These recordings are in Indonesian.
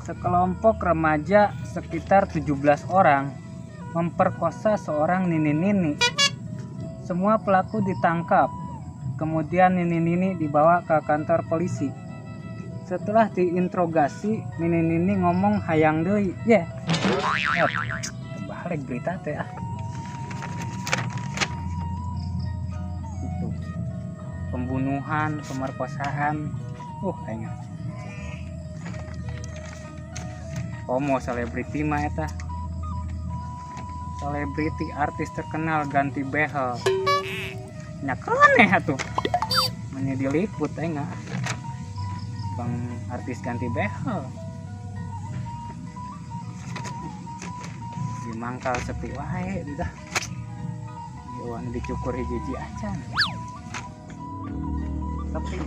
Sekelompok remaja sekitar 17 orang memperkosa seorang nini-nini. Semua pelaku ditangkap. Kemudian nini-nini dibawa ke kantor polisi. Setelah diinterogasi, nini-nini ngomong hayang deui. Balik berita teh Itu. Pembunuhan, pemerkosaan. Kayaknya. Homo selebriti mah eta. Selebriti artis terkenal ganti behel. Nya keneh atuh. Manya diliput enggak. Bang artis ganti behel. Di mangkal sepi wae dah. Uang dicukur hiji-hiji acan. Sepi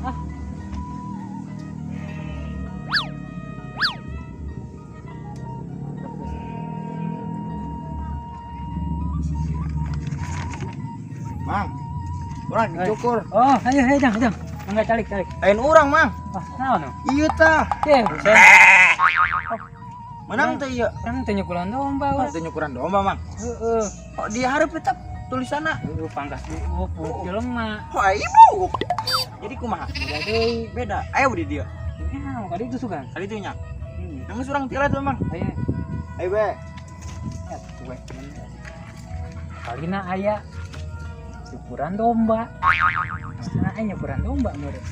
Mang, urang dicukur. Oh, ayo jang. Enggak calik. Lain urang, Mang. Naon? Ieu tah. Menang teh ieu. Kan teh nyukuran domba. Teh nyukuran domba, Mang. Heeh. Oh, di hareup eta tulisanna. Pangkas buuk jelema. Oh, ibu. Jadi kumaha? Beda deui. Beda. Ayo di dieu. Ya, kali itu sugan. Kali itu nya. Nang surang tilat tuh, Mang. Ayo. Ayo be. Ya, tuwe. Kalina aya syukuran domba. Nah, nyukuran domba murid.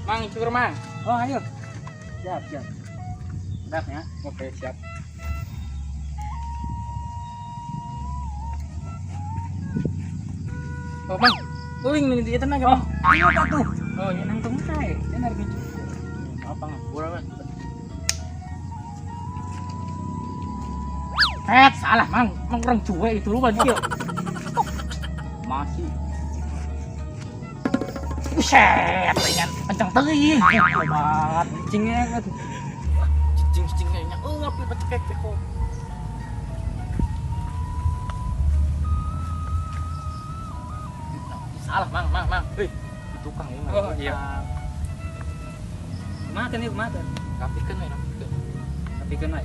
Mang, syukur, Mang. Oh, ayo. Siap. Siap ya. Oke, siap. Oh, Mang. Uling nih di tenaga, Mang. Iya tuh. Oh, ya nang tunggu saya. Ini harga cukup. Apa nggak? Kurang kan? Salah, Mang. Mang kurang cuek itu lu dia. Masih. Buset, pengen kencang teuing. Banget cingnya kan. Cing-cingnya nya ngapi pecek kok. Salah, Mang. Hei, tukang ini. Oh, iya. Makan yuk, makan. Rapikeun we, Tapi kena.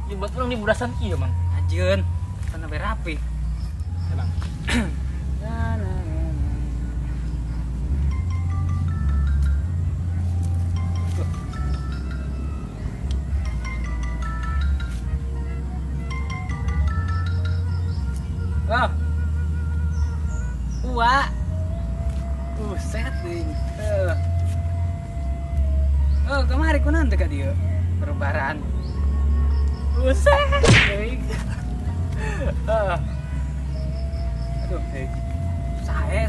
Ieu buat urang di budasan ieu, Mang. Ajeun, kan sampai rapi. Emang. Oh. Uwa. Buset ding. Kemari kunaon teh ka dieu? Berbaran. Buset ding. Aduh,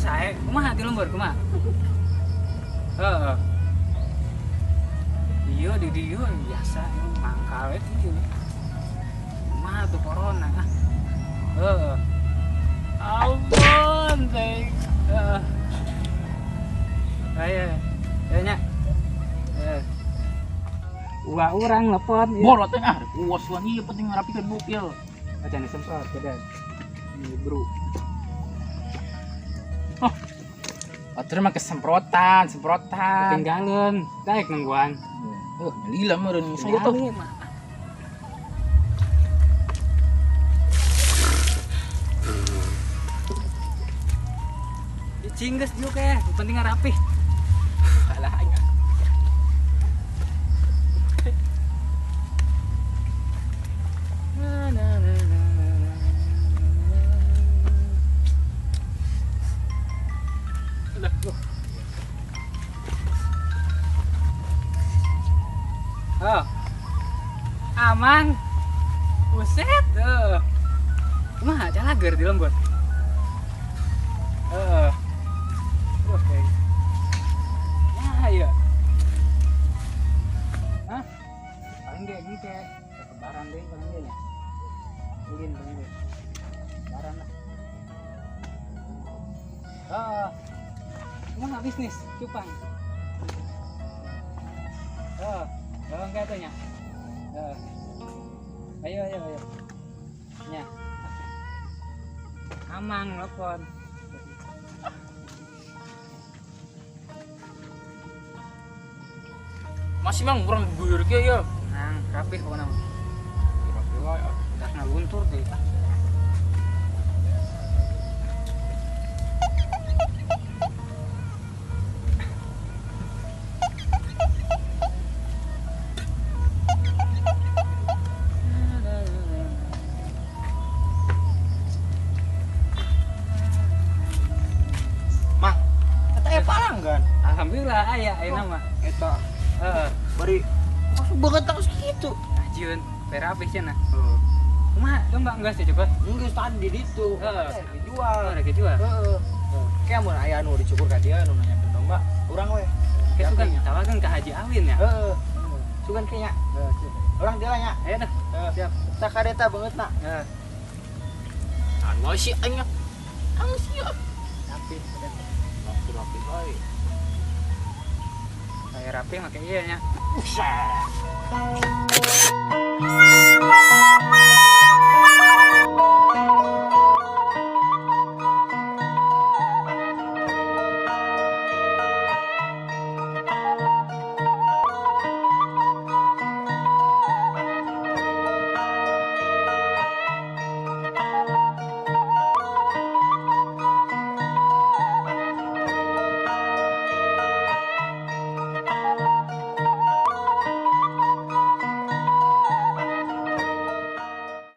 sae. Kumaha ti lembur kumaha? Di dieu biasa mangkal we dieu. Kumaha tuh corona Ampun, teh. Ayo nya. Urang telepon. Bolot teh uwas-uwan ieu penting ngarapikeun bukil. Acan disemprot kada. Ini bro. Atuh mah kesemprotan. Ketinggalan. Daek nungguan. Lila meureun saya tuh. Dicingges juga penting rapi. Alah aing. Oh. Aman. Buset. Kumaha calager di lembut. Oke. Ya. Hah? Paling kayak gitu ya. Kebaran deh paling dia ya. Ulin paling dia. Kebaran lah. Mana bisnis cupang. Bawang katanya. Ayo. Nya. Amang telepon. Masih mang kurang guyur ke ya. Nang rapih kok nang. Rapi wae. Udah ngaluntur deh. Mang, kata palang kan? Alhamdulillah aya nama. Eta Heeh. bari masuk banget tak segitu. Ajieun rapih cenah. Kumaha domba enggak sih coba? Enggak tadi di itu. Dijual. Ada kejual. Heeh. Kayak mun aya anu dicukur ka dia anu nanya domba, urang we. Kayak sugan tawagan ke Haji Awin ya. Heeh. Sugan kayaknya. Urang dia nya. Ayo dah. Siap. Sakadeta banget nak. Heeh. Anu sih anya. Anu siap. Rapi. Rapi bae. Kayak rapi make iya nya. Buset.